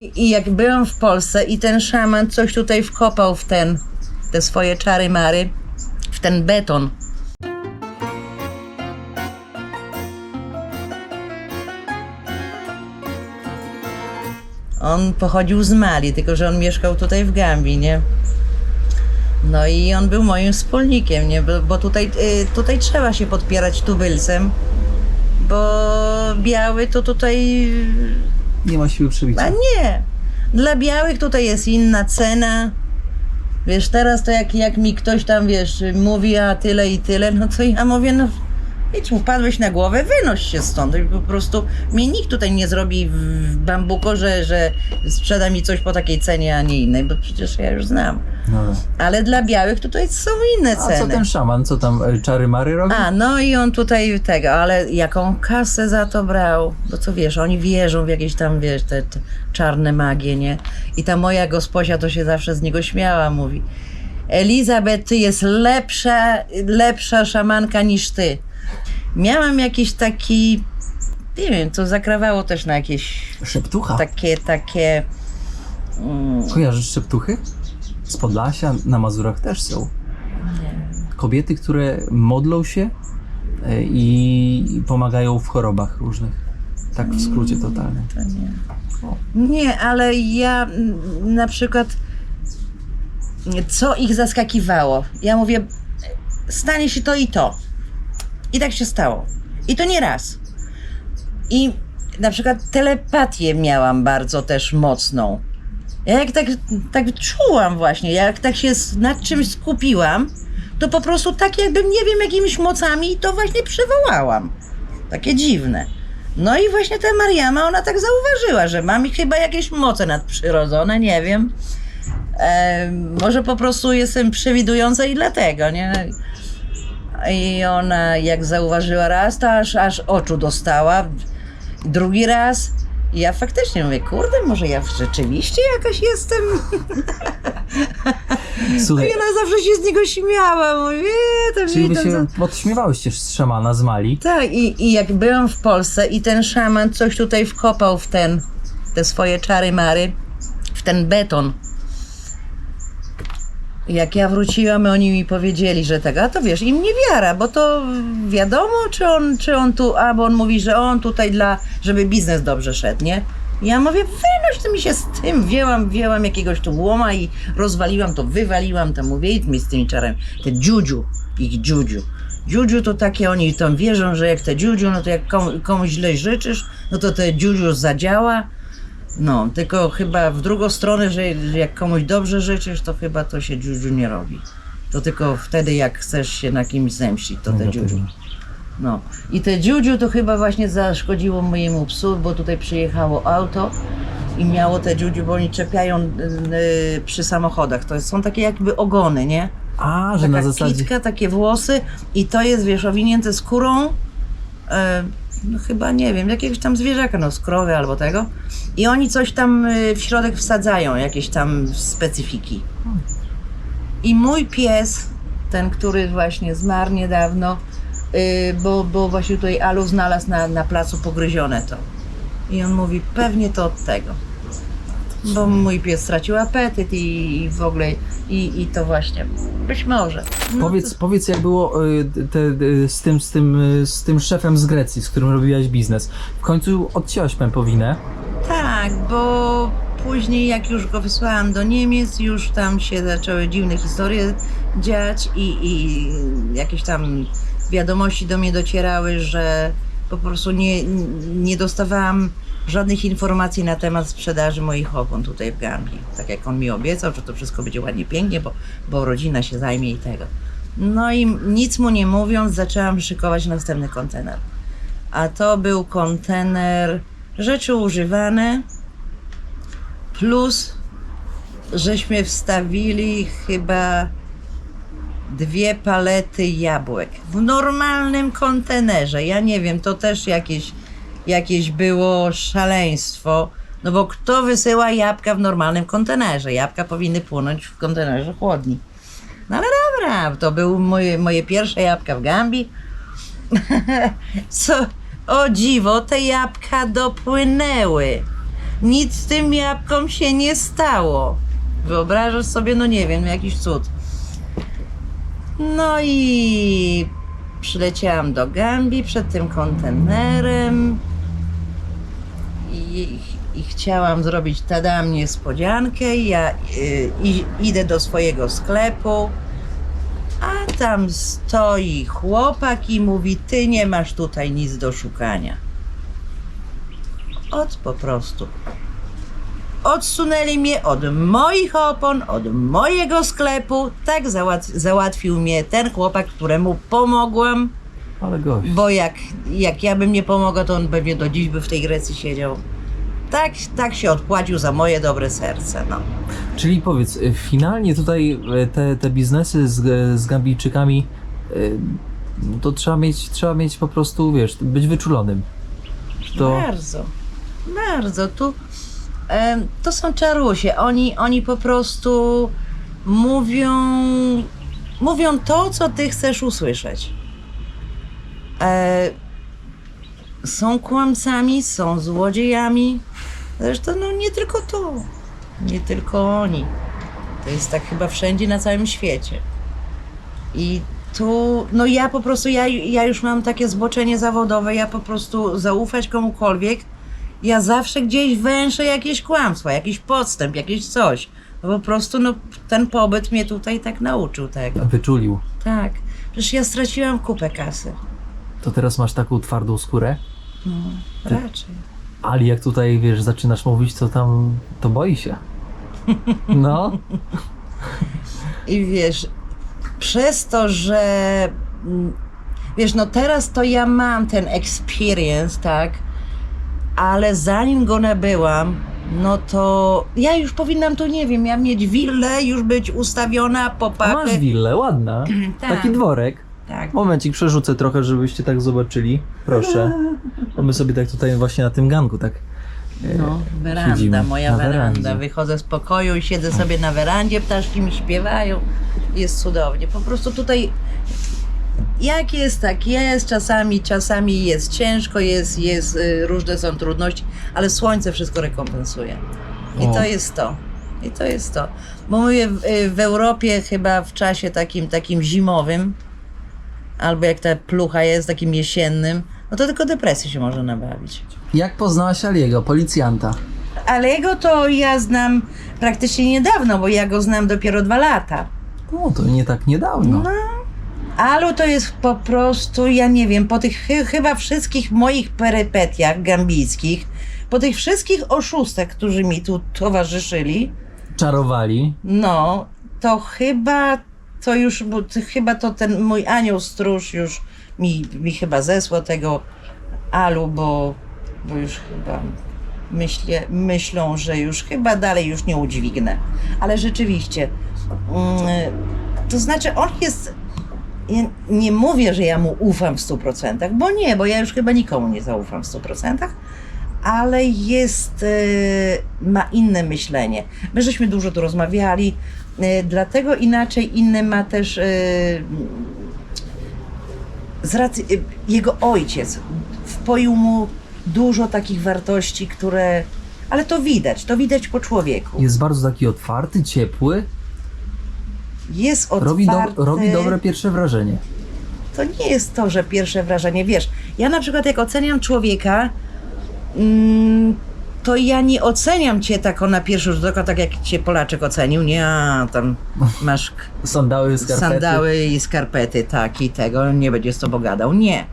I jak byłam w Polsce i ten szaman coś tutaj wkopał w te swoje czary-mary, w ten beton. On pochodził z Mali, tylko że on mieszkał tutaj w Gambii, nie? No i on był moim wspólnikiem, nie? Bo tutaj trzeba się podpierać tubylcem, bo biały to tutaj... Nie ma siły przebicia. A nie! Dla białych tutaj jest inna cena. Wiesz, teraz to jak mi ktoś tam, wiesz, mówi, a tyle i tyle, no to ja mówię, no idź mu, padłeś na głowę, wynoś się stąd. I po prostu mnie nikt tutaj nie zrobi w bambuko, że sprzeda mi coś po takiej cenie, a nie innej, bo przecież ja już znam. No. Ale dla białych tutaj są inne ceny. A co ten szaman, co tam czary-mary robi? A, no i on tutaj tego, ale jaką kasę za to brał, bo co wiesz, oni wierzą w jakieś tam, wiesz, te czarne magie, nie? I ta moja gosposia to się zawsze z niego śmiała, mówi: Elizabeth, ty jest lepsza szamanka niż ty. Miałam jakiś taki, nie wiem, to zakrawało też na jakieś Szeptucha. takie Kojarzysz szeptuchy? Z Podlasia, na Mazurach też są. Kobiety, które modlą się i pomagają w chorobach różnych. Tak w skrócie totalnym. To nie. Nie, ale ja na przykład, co ich zaskakiwało? Ja mówię, stanie się to i to. I tak się stało. I to nie raz. I na przykład telepatię miałam bardzo też mocną. Ja jak tak czułam właśnie, jak tak się nad czymś skupiłam, to po prostu tak jakbym, nie wiem, jakimiś mocami to właśnie przywołałam. Takie dziwne. No i właśnie ta Mariama, ona tak zauważyła, że mam chyba jakieś moce nadprzyrodzone, nie wiem. Może po prostu jestem przewidująca i dlatego, nie? I ona jak zauważyła raz, to aż oczu dostała. Drugi raz i ja faktycznie mówię, kurde, może ja rzeczywiście jakaś jestem. Słuchaj, I ona zawsze się z niego śmiała. Mówię, to czyli wy witam. się podśmiewałyście z szamana z Mali. Tak, i jak byłam w Polsce i ten szaman coś tutaj wkopał w te swoje czary-mary, w ten beton. Jak ja wróciłam, oni mi powiedzieli, że tak, a to wiesz, im nie wiara, bo to wiadomo, czy on tu, bo on mówi, że on tutaj żeby biznes dobrze szedł, nie? Ja mówię, wynoś, to mi się z tym wzięłam jakiegoś tu łoma i rozwaliłam to, wywaliłam to, mówię, idź mi z tymi czarami, te dziudziu, ich dziudziu. Dziudziu to takie, oni tam wierzą, że jak te dziudziu, no to jak komuś źle życzysz, no to te dziudziu zadziała. No, tylko chyba w drugą stronę, że jak komuś dobrze życzysz, to chyba to się dziudziu nie robi. To tylko wtedy, jak chcesz się na kimś zemścić, to te dziudziu. No. I te dziudziu to chyba właśnie zaszkodziło mojemu psu, bo tutaj przyjechało auto i miało te dziudziu, bo oni czepiają przy samochodach. To są takie jakby ogony, nie? A, że Taka na zasadzie... kitka, takie włosy i to jest, wiesz, owinięte skórą, no chyba, nie wiem, jakiegoś tam zwierzaka, no z krowy albo tego. I oni coś tam w środek wsadzają, jakieś tam specyfiki. I mój pies, ten, który właśnie zmarł niedawno, bo właśnie tutaj Alu znalazł na placu pogryzione to. I on mówi, pewnie to od tego. Bo mój pies stracił apetyt i w ogóle, i to właśnie, być może. No Powiedz jak było z tym szefem z Grecji, z którym robiłaś biznes. W końcu odcięłaś pępowinę. Tak, bo później jak już go wysłałam do Niemiec, już tam się zaczęły dziwne historie dziać i jakieś tam wiadomości do mnie docierały, że po prostu nie dostawałam żadnych informacji na temat sprzedaży moich opon tutaj w Gambii. Tak jak on mi obiecał, że to wszystko będzie ładnie, pięknie, bo rodzina się zajmie i tego. No i nic mu nie mówiąc, zaczęłam szykować następny kontener. A to był kontener rzeczy używane, plus żeśmy wstawili chyba 2 palety jabłek w normalnym kontenerze. Ja nie wiem, to też jakieś było szaleństwo, no bo kto wysyła jabłka w normalnym kontenerze? Jabłka powinny płynąć w kontenerze chłodni. No ale dobra, to były moje pierwsze jabłka w Gambii. O dziwo, te jabłka dopłynęły. Nic z tym jabłkom się nie stało. Wyobrażasz sobie, no nie wiem, jakiś cud. No i przyleciałam do Gambii przed tym kontenerem i chciałam zrobić tadam niespodziankę. Ja idę do swojego sklepu, a tam stoi chłopak i mówi: ty nie masz tutaj nic do szukania. Po prostu. Odsunęli mnie od moich opon, od mojego sklepu. Tak załatwił mnie ten chłopak, któremu pomogłam. Ale gość. Bo jak ja bym nie pomogła, to on pewnie do dziś by w tej Grecji siedział. Tak się odpłacił za moje dobre serce, no. Czyli powiedz, finalnie tutaj te biznesy z Gambijczykami, to trzeba mieć po prostu, wiesz, być wyczulonym. To... Bardzo. To są czarusie. Oni po prostu mówią to, co ty chcesz usłyszeć. Są kłamcami, są złodziejami. Zresztą no nie tylko to. Nie tylko oni. To jest tak chyba wszędzie na całym świecie. I tu, no ja po prostu, ja już mam takie zboczenie zawodowe, ja po prostu zaufać komukolwiek, ja zawsze gdzieś węszę jakieś kłamstwa, jakiś podstęp, jakieś coś. Po prostu no, ten pobyt mnie tutaj tak nauczył tego. Wyczulił. Tak. Przecież ja straciłam kupę kasy. To teraz masz taką twardą skórę? No, raczej. Ali, jak tutaj, wiesz, zaczynasz mówić, to boi się. No. I wiesz, przez to, że wiesz, no teraz to ja mam ten experience, tak? Ale zanim go nabyłam, no to ja już powinnam tu, nie wiem, ja mieć willę, już być ustawiona, popapy. Masz willę, ładna. Tak. Taki dworek. Tak. Momencik, przerzucę trochę, żebyście tak zobaczyli. Proszę. Bo my sobie tak tutaj właśnie na tym ganku tak No, weranda, siedzimy. moja Na weranda. werandzie. Wychodzę z pokoju i siedzę sobie na werandzie, ptaszki mi śpiewają. Jest cudownie. Po prostu tutaj jak jest, tak jest. Czasami jest ciężko, różne są trudności, ale słońce wszystko rekompensuje. I O. to jest to. Bo mówię, w Europie chyba w czasie takim zimowym, albo jak ta plucha jest, takim jesiennym, no to tylko depresji się może nabawić. Jak poznałaś Aliego, policjanta? Ale jego to ja znam praktycznie niedawno, bo ja go znam dopiero 2 lata. No, to nie tak niedawno. No. Alu to jest po prostu, ja nie wiem, po tych chyba wszystkich moich perypetiach gambijskich, po tych wszystkich oszustach, którzy mi tu towarzyszyli, Czarowali. no, to chyba to ten mój anioł stróż już mi chyba zesłał tego Alu, bo już chyba myślą, że już chyba dalej już nie udźwignę. Ale rzeczywiście, to znaczy on jest, ja nie mówię, że ja mu ufam w 100%, bo ja już chyba nikomu nie zaufam w 100%, ale ma inne myślenie. My żeśmy dużo tu rozmawiali, dlatego inaczej inny ma też z racji, jego ojciec wpoił mu dużo takich wartości, ale to widać po człowieku. Jest bardzo taki otwarty, ciepły. Jest otwarty. Robi dobre pierwsze wrażenie. To nie jest to, że pierwsze wrażenie, wiesz, ja na przykład jak oceniam człowieka, to ja nie oceniam cię tak na pierwszy rzut oka, tak jak cię Polaczek ocenił, nie, a tam masz Sandały, skarpety. sandały i skarpety, tak, i tego, nie będzie z tobą gadał, nie.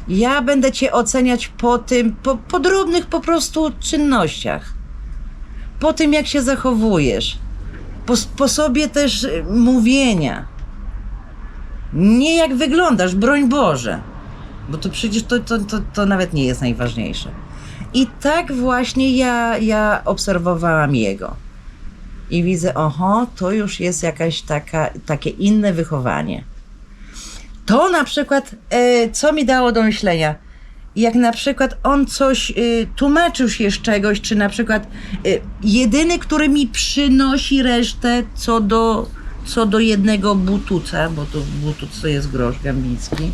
Ja będę cię oceniać po drobnych po prostu czynnościach, po tym jak się zachowujesz, po sposobie też mówienia. Nie jak wyglądasz, broń Boże, bo to przecież to nawet nie jest najważniejsze. I tak właśnie ja obserwowałam jego. I widzę, to już jest jakaś takie inne wychowanie. To na przykład, co mi dało do myślenia, jak na przykład on coś tłumaczył się z czegoś, czy na przykład jedyny, który mi przynosi resztę co do jednego butuca, bo to w butuce jest grosz gambijski,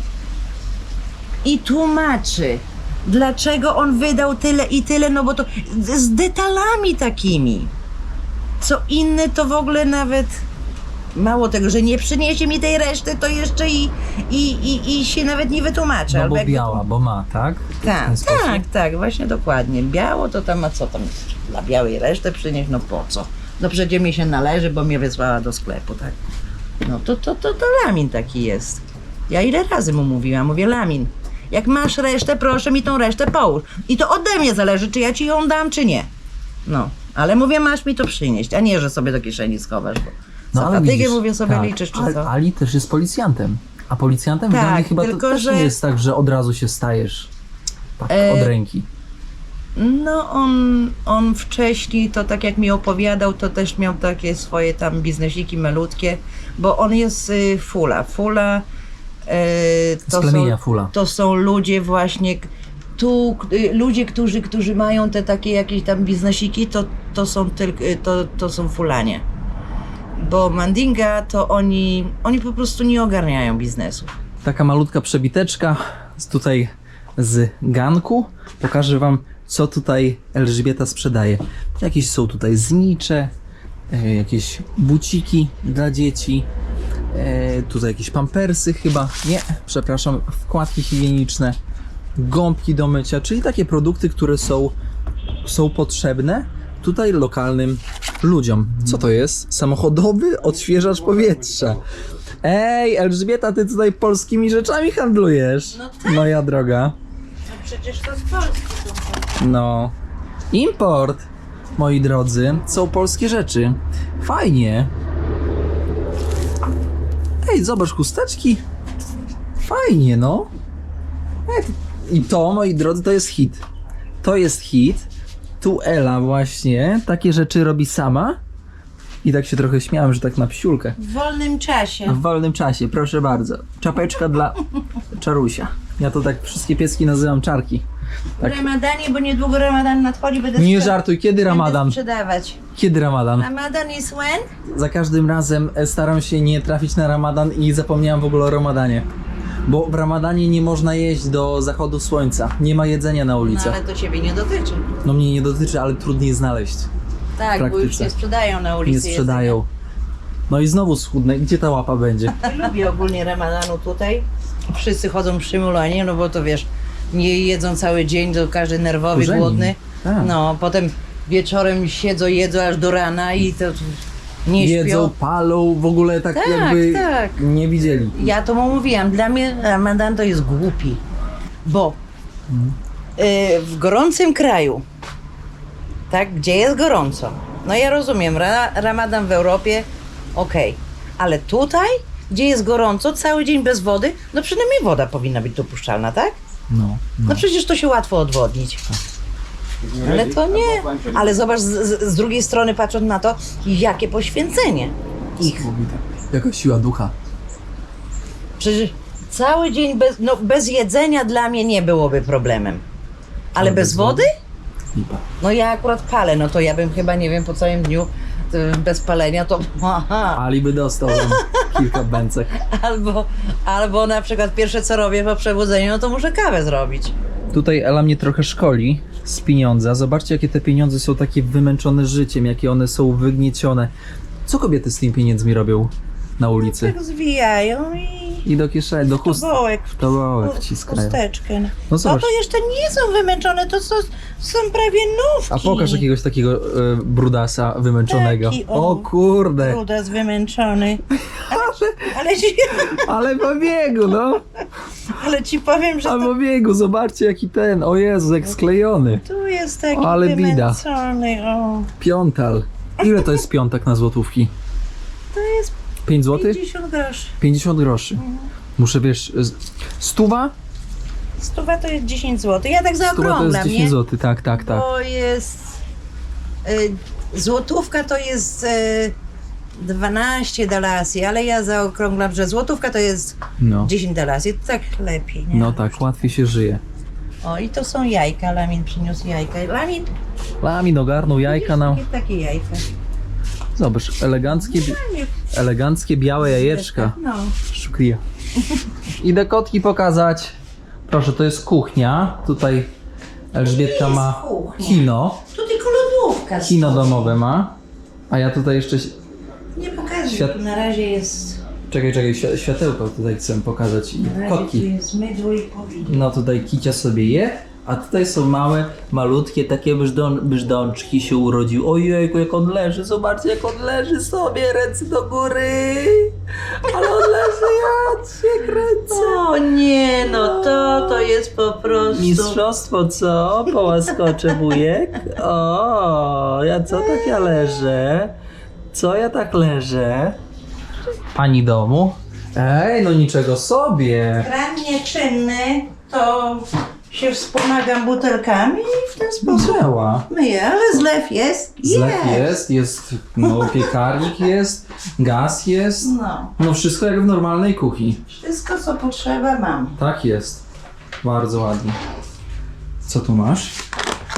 i tłumaczy, Dlaczego on wydał tyle i tyle? No bo to z detalami takimi. Co inny to w ogóle nawet... Mało tego, że nie przyniesie mi tej reszty, to jeszcze i się nawet nie wytłumaczy. No Albo bo jak biała, bo ma, tak? W ten Tak, sposób. tak, właśnie dokładnie. Biało to tam, a co tam dla białej resztę przynieść, no po co? No przecież mi się należy, bo mnie wysłała do sklepu, tak? No to Lamin taki jest. Ja ile razy mu mówiłam, mówię Lamin, jak masz resztę, proszę mi tą resztę połóż. I to ode mnie zależy, czy ja ci ją dam, czy nie. No, ale mówię, masz mi to przynieść, a nie, że sobie do kieszeni schowasz, bo za fatygę widzisz, mówię sobie tak, liczysz, czy co? Ali też jest policjantem. A policjantem w Tak, Ganie chyba tylko to też że- nie jest tak, że od razu się stajesz tak od ręki. No on wcześniej, to tak jak mi opowiadał, to też miał takie swoje tam biznesiki malutkie, bo on jest Fula. Fula Z plemienia Fula. to są ludzie właśnie, ludzie, którzy mają te takie jakieś tam biznesiki, to są tylko, to są Fulanie. Bo Mandinga to oni po prostu nie ogarniają biznesu. Taka malutka przebiteczka tutaj z ganku. Pokażę wam, co tutaj Elżbieta sprzedaje. Jakieś są tutaj znicze, jakieś buciki dla dzieci, tutaj jakieś pampersy chyba, nie, przepraszam, wkładki higieniczne, gąbki do mycia, czyli takie produkty, które są potrzebne tutaj lokalnym ludziom. Co to jest? Samochodowy odświeżacz powietrza. Ej, Elżbieta, ty tutaj polskimi rzeczami handlujesz. No tak. Moja droga. No przecież to z Polski są. No. Import, moi drodzy, są polskie rzeczy. Fajnie. Ej, zobacz, chusteczki. Fajnie, no. I to, moi drodzy, to jest hit. To jest hit. Tu Ela właśnie takie rzeczy robi sama. I tak się trochę śmiałem, że tak na psiulkę. W wolnym czasie. W wolnym czasie, proszę bardzo. Czapeczka dla Czarusia. Ja to tak wszystkie pieski nazywam czarki. Tak. W Ramadanie, bo niedługo Ramadan nadchodzi, będę Nie żartuj, kiedy Ramadan? Będę sprzedawać. Kiedy Ramadan? Ramadan is when? Za każdym razem staram się nie trafić na Ramadan i zapomniałem w ogóle o Ramadanie. Bo w Ramadanie nie można jeść do zachodu słońca. Nie ma jedzenia na No ulicach. ale to ciebie nie dotyczy. No mnie nie dotyczy, ale trudniej znaleźć. Tak, bo już praktyce. nie sprzedają na ulicy. Nie sprzedają. No i znowu schudnę. Gdzie ta łapa będzie? jedzenia. Lubię ogólnie Ramadanu tutaj. Wszyscy chodzą przymulani, no bo to wiesz, nie jedzą cały dzień, to każdy nerwowy, Kurzeni. głodny. Tak. No, potem wieczorem jedzą aż do rana i to nie Jedzą, śpią. palą, w ogóle tak, Tak, jakby tak. nie widzieli. Ja to mu mówiłam, dla mnie Ramadan to jest głupi, bo w gorącym kraju, tak, gdzie jest gorąco, no ja rozumiem, Ramadan w Europie, okej, ale tutaj, gdzie jest gorąco, cały dzień bez wody, no przynajmniej woda powinna być dopuszczalna, tak? No. No przecież to się łatwo odwodnić. Ale to nie. Ale zobacz, z drugiej strony patrząc na to, jakie poświęcenie ich. Jaka siła ducha. Przecież cały dzień bez jedzenia dla mnie nie byłoby problemem. Ale bez wody? Lipa. No ja akurat palę, no to ja bym chyba, nie wiem, po całym dniu bez palenia to aha. Ali by dostał tam kilka bęcek. Albo na przykład pierwsze co robię po przebudzeniu, no to muszę kawę zrobić. Tutaj Ela mnie trochę szkoli z pieniądza. Zobaczcie, jakie te pieniądze są takie wymęczone życiem, jakie one są wygniecione. Co kobiety z tymi pieniędzmi robią na ulicy? Tak zwijają I do kieszeni, do chust... tobołek wciskają. chusteczkę. No No zobacz. to jeszcze nie są wymęczone, to są prawie nówki. A pokaż jakiegoś takiego brudasa wymęczonego. Taki, o kurde! Brudas wymęczony. Ale po biegu, no! Ale ci powiem, że A to po biegu, zobaczcie jaki ten, o Jezu, jak sklejony. tu jest taki Ale bida. wymęczony. O, Piątal. Ile to jest piątek na złotówki? to jest 5 zł? 50 groszy. 50 groszy. Muszę, wiesz, stuwa? Stuwa to jest 10 zł. Ja tak Stuwa to jest zaokrąglam, 10 nie? zł, tak, tak, tak. To jest... złotówka to jest 12 dalasji, ale ja zaokrąglam, że złotówka to jest No. 10 dalasji. Tak lepiej, nie? No tak, łatwiej się żyje. O, i to są jajka. Lamin przyniósł jajka. Lamin, Lamin ogarnął jajka nam. takie jajka. Zobacz, eleganckie białe jajeczka. No. Szukria. Idę kotki pokazać. Proszę, to jest kuchnia. Tutaj Elżbietka ma kuchnia. kino. Tu tylko lodówka. Kino domowe ma. A ja tutaj jeszcze... Nie pokazuję, Świat- na razie jest... Czekaj, światełko tutaj chcę pokazać. I Na razie tu kotki. jest mydło i powidło. No tutaj Kicia sobie je, a tutaj są małe, malutkie, takie byżdączki się urodził. Ojejku, jak on leży, zobaczcie jak on leży sobie, ręce do góry. Ale on leży, ja się kręcę. O nie, no to jest po prostu... Mistrzostwo, co? Połaskocze wujek? O, ja co tak ja leżę? Co ja tak leżę? Pani domu? Ej, no niczego sobie. Kran nieczynny, to się wspomagam butelkami i w ten sposób Działa. myję, ale zlew jest. Zlew jest, no piekarnik jest, gaz jest. No, No wszystko jak w normalnej kuchni. wszystko co potrzeba mam. Tak jest. Bardzo ładnie. Co tu masz?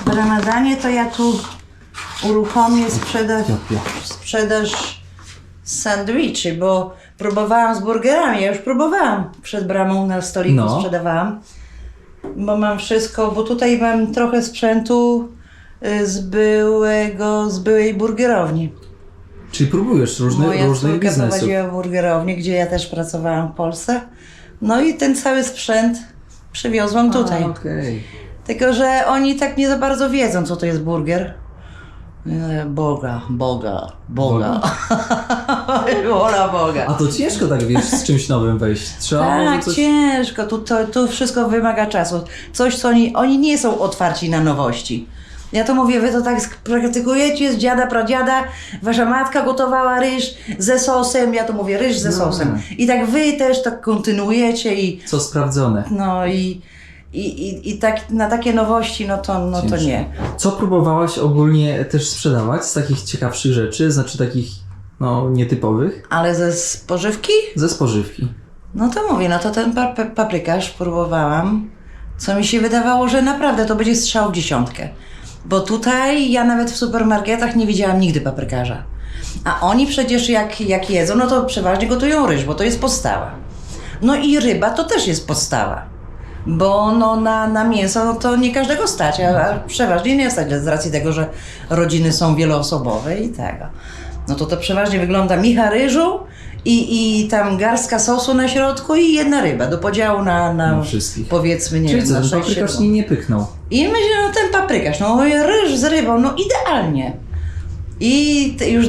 W Ramadanie to ja tu uruchomię sprzedaż sandwiczy, bo próbowałam z burgerami, ja już próbowałam przed bramą na stoliku No. sprzedawałam, bo mam wszystko, bo tutaj mam trochę sprzętu z byłej burgerowni. Czyli próbujesz Moja różnych córka biznesów. prowadziła burgerownię, gdzie ja też pracowałam w Polsce. No i ten cały sprzęt przywiozłam tutaj. Okej. Tylko, że oni tak nie za bardzo wiedzą, co to jest burger. Boga. Wola Boga. A to ciężko tak, wiesz, z czymś nowym wejść. Trzeba może Tak, coś... ciężko. Tu wszystko wymaga czasu. Coś, co oni nie są otwarci na nowości. Ja to mówię, wy to tak praktykujecie z dziada, pradziada. Wasza matka gotowała ryż ze sosem. Ja to mówię, ryż ze No. sosem. I tak wy też tak kontynuujecie i Co sprawdzone. no i tak na takie nowości, no to Ciężko. nie. Co próbowałaś ogólnie też sprzedawać z takich ciekawszych rzeczy, znaczy takich, no, nietypowych? Ale ze spożywki? Ze spożywki. No to mówię, no to ten paprykarz próbowałam, co mi się wydawało, że naprawdę to będzie strzał w dziesiątkę. Bo tutaj ja nawet w supermarketach nie widziałam nigdy paprykarza. A oni przecież jak jedzą, no to przeważnie gotują ryż, bo to jest podstawa. No i ryba to też jest podstawa. Bo no na mięso no to nie każdego stać, a przeważnie nie stać z racji tego, że rodziny są wieloosobowe i tego. No to przeważnie wygląda micha ryżu i tam garstka sosu na środku i jedna ryba do podziału na wszystkich. powiedzmy, nie Czyli wiem, co, na ten 6 paprykarz nie pyknął. I myślę, no ten paprykarz, no ryż z rybą, no idealnie. I już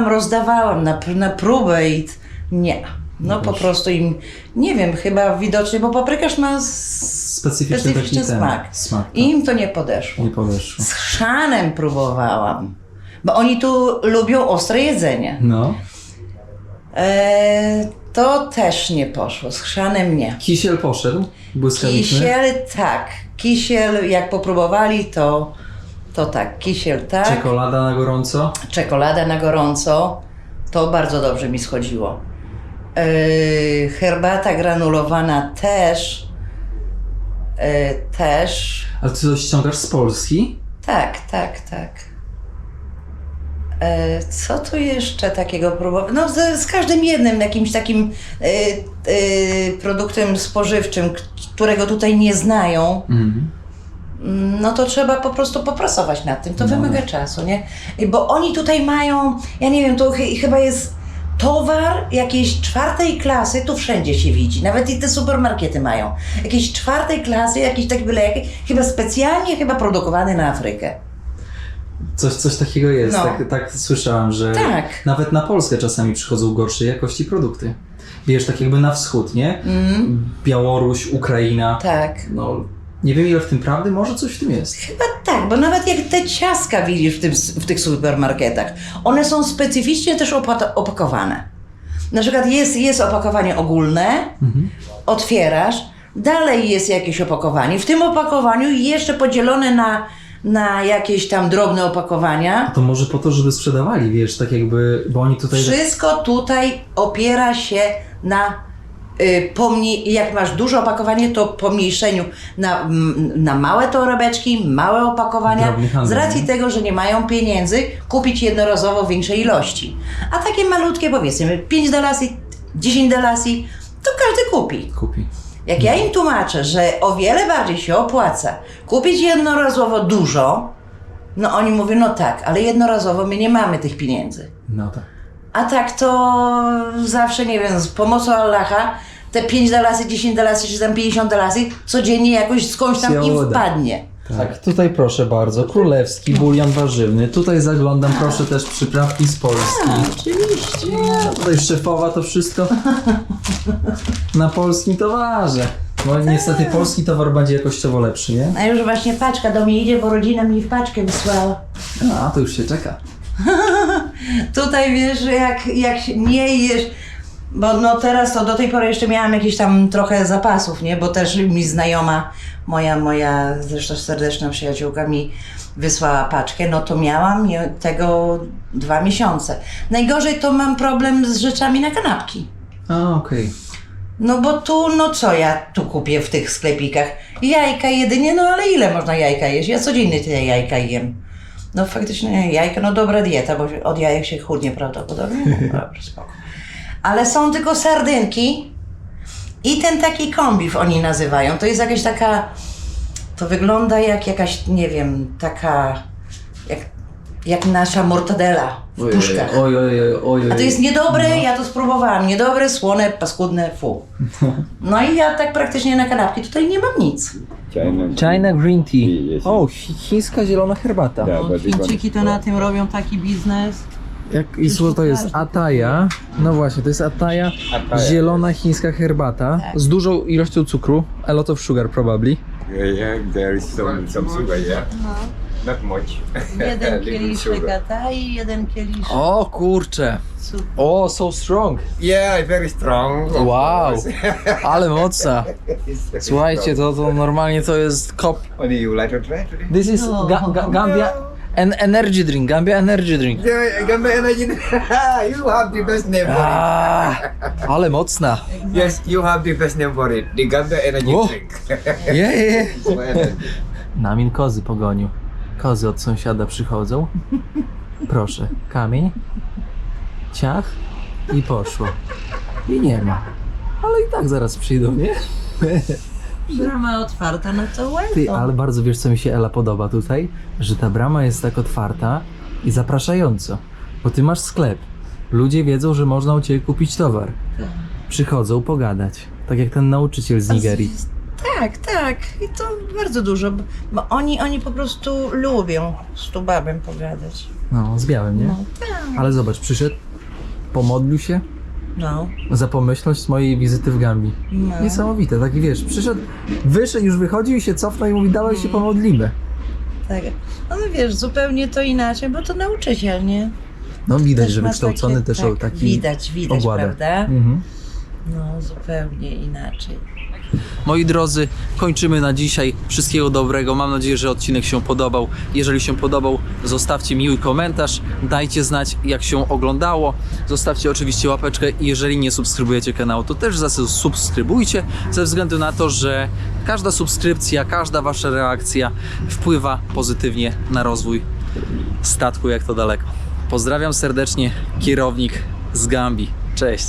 rozdawałam na próbę i nie. No po prostu im, nie wiem, chyba widocznie, bo paprykarz ma Specyficzny taki smak. smak tak. I im to nie podeszło. Nie podeszło. Z chrzanem próbowałam, bo oni tu lubią ostre jedzenie. No. To też nie poszło, z chrzanem nie. Kisiel poszedł, błyskawiczny. Kisiel tak, kisiel jak popróbowali to tak, kisiel tak. Czekolada na gorąco. Czekolada na gorąco, to bardzo dobrze mi schodziło. Herbata granulowana też. A ty coś ściągasz z Polski? Tak. Co tu jeszcze takiego próbowałem? No z każdym jednym jakimś takim produktem spożywczym, którego tutaj nie znają, no to trzeba po prostu popracować nad tym. To wymaga czasu, nie? Bo oni tutaj mają, ja nie wiem, to chyba jest towar jakiejś 4. klasy, tu wszędzie się widzi. Nawet i te supermarkety mają. Jakiejś 4. klasy, jakiś taki byle jaki, chyba specjalnie produkowany na Afrykę. Coś takiego jest. No. Tak słyszałam, że Tak. nawet na Polskę czasami przychodzą gorszej jakości produkty. Wiesz, tak jakby na wschód, nie? Białoruś, Ukraina. Tak. No, nie wiem ile w tym prawdy, może coś w tym jest. Chyba tak, bo nawet jak te ciastka widzisz w tych supermarketach, one są specyficznie też opakowane. Na przykład jest opakowanie ogólne, otwierasz, dalej jest jakieś opakowanie. W tym opakowaniu jeszcze podzielone na jakieś tam drobne opakowania. To może po to, żeby sprzedawali, wiesz, tak jakby, bo oni tutaj... Wszystko tutaj opiera się na jak masz duże opakowanie, to pomniejszeniu na małe torebeczki, małe opakowania, Drobny handel, z racji nie? tego, że nie mają pieniędzy kupić jednorazowo większej ilości. A takie malutkie, powiedzmy, $5, $10, to każdy kupi. Jak ja im tłumaczę, że o wiele bardziej się opłaca kupić jednorazowo dużo, no oni mówią, no tak, ale jednorazowo my nie mamy tych pieniędzy. No tak. A tak to zawsze, nie wiem, z pomocą Allaha te $5, $10 czy tam $50 codziennie jakoś skądś tam Się im uda. wpadnie. Tak, tutaj proszę bardzo, królewski bulion warzywny. Tutaj zaglądam, proszę też przyprawki z Polski. Oczywiście. No, tutaj szefowa to wszystko na polskim towarze. No niestety polski towar będzie jakościowo lepszy, nie? A już właśnie paczka do mnie idzie, bo rodzina mi w paczkę wysłała. A, to już się czeka. Tutaj wiesz, jak nie jesz, bo no teraz to do tej pory jeszcze miałam jakieś tam trochę zapasów, nie? Bo też mi znajoma, moja zresztą serdeczna przyjaciółka mi wysłała paczkę, no to miałam tego 2 miesiące. Najgorzej to mam problem z rzeczami na kanapki. A, okej. No bo tu, no co ja tu kupię w tych sklepikach? Jajka jedynie, no ale ile można jajka jeść? Ja codziennie te jajka jem. No faktycznie jajka, no dobra dieta, bo od jajek się chudnie prawdopodobnie. No, dobra, spoko. Ale są tylko sardynki i ten taki kombif oni nazywają. To jest jakaś taka, to wygląda jak jakaś, nie wiem, taka, jak nasza mortadela w puszkach. Oj. A to jest niedobre, ja to spróbowałam. Niedobre, słone, paskudne, fu. No i ja tak praktycznie na kanapki tutaj nie mam nic. China green tea. O, chińska zielona herbata. Chińczyki to na tym robią taki biznes. I słowo to jest ataja. No właśnie, to jest ataja, zielona chińska herbata z dużą ilością cukru. A lot of sugar probably. Yeah, there is some sugar, yeah. Not much. Jeden Little kieliszek sugar. atai, jeden kieliszek O kurcze. cukru. O, so strong. Yeah, very strong. of Wow, course. ale mocna. It's very Słuchajcie, strong. to normalnie to jest kop. What do you like to try today? This is Gambia energy drink, Gambia energy drink. Yeah, Gambia energy. You have the best name for Ale mocna. it. Yes, you have the best name for it. The Gambia energy Oh. drink. Yeah. For energy. Namin kozy pogonił. Kozy od sąsiada przychodzą. Proszę, kamień, ciach i poszło. I nie ma. Ale i tak zaraz przyjdą, nie? Brama otwarta, no to Ty, welcome. ale bardzo wiesz, co mi się Ela podoba tutaj? Że ta brama jest tak otwarta i zapraszająco. Bo ty masz sklep. Ludzie wiedzą, że można u ciebie kupić towar. Przychodzą pogadać. Tak jak ten nauczyciel z Nigerii. Tak. I to bardzo dużo, bo oni po prostu lubią z tubabem pogadać. No, z białym, nie? No tak. Ale zobacz, przyszedł, pomodlił się No. za pomyślność mojej wizyty w Gambii. No. Niesamowite, taki wiesz, przyszedł, wyszedł, już wychodził i się cofnął i mówi, dawaj się pomodlimy. Tak. No wiesz, zupełnie to inaczej, bo to nauczyciel, nie? No widać, Też że ma wykształcony takie, też tak, taki Widać, ogładę. prawda? Mhm. No, zupełnie inaczej. Moi drodzy, kończymy na dzisiaj. Wszystkiego dobrego. Mam nadzieję, że odcinek się podobał. Jeżeli się podobał, zostawcie miły komentarz. Dajcie znać, jak się oglądało. Zostawcie oczywiście łapeczkę. I jeżeli nie subskrybujecie kanału, to też zasubskrybujcie, ze względu na to, że każda subskrypcja, każda wasza reakcja wpływa pozytywnie na rozwój statku, jak to daleko. Pozdrawiam serdecznie, kierownik z Gambii. Cześć!